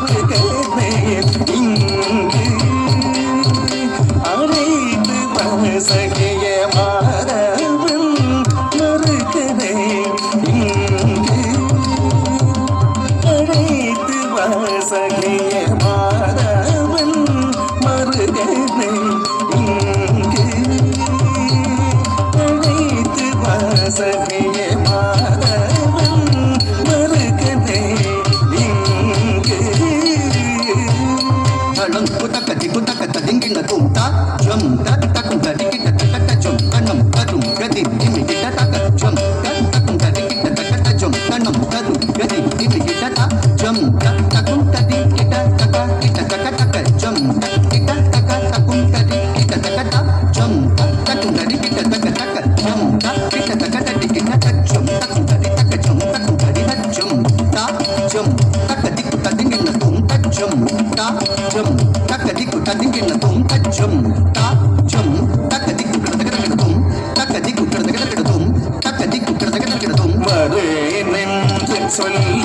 மறுகனே இங்கு அழைத்து வசகிய மாதவன் மறுகனே இங்கு அழைத்து வசகிய மாதவன் மறுகனே இங்கு அழைத்து வசகிய மாதவன் மறுகனே இங்கு தளம் குதக்கதி குதக்கத்த திங்கின தும்தா ஜம் தத்தக்கும் தடிக்கிட்ட தக்கட்ட ஜம் தன்னம் தரும் கதி திமிகிட்ட தக்க ஜம் தத்தக்கும் தடிக்கிட்ட தக்கட்ட ஜம் தன்னம் தரும் கதி திமிகிட்ட தா ஜம் தத்தக்கும் தடிக்கிட்ட தக்க கிட்ட தக்க தக்க ஜம் கிட்ட தக்க தக்கும் தடிக்கிட்ட தக்க தா ஜம் தத்தக்கும் தடிக்கிட்ட தக்க தக்க ஜம் கிட்ட தக்க தடிக்கிட்ட தக்க ஜம் தக்கும் தடி தக்க ஜம் தக்கும் தடி ஜம் தா ஜம் தக்க திக்கு ததிங்கின தும்தா ஜம் தா ஜம் தக்க திக்கு ததிங்கின தும்தா ஜம் தா ஜம் தக்க திக்கு கடதகடகடதும் தக்க திக்கு கடதகடகடதும் தக்க திக்கு கடதகடகடதும் மறு நின்று சொல்லி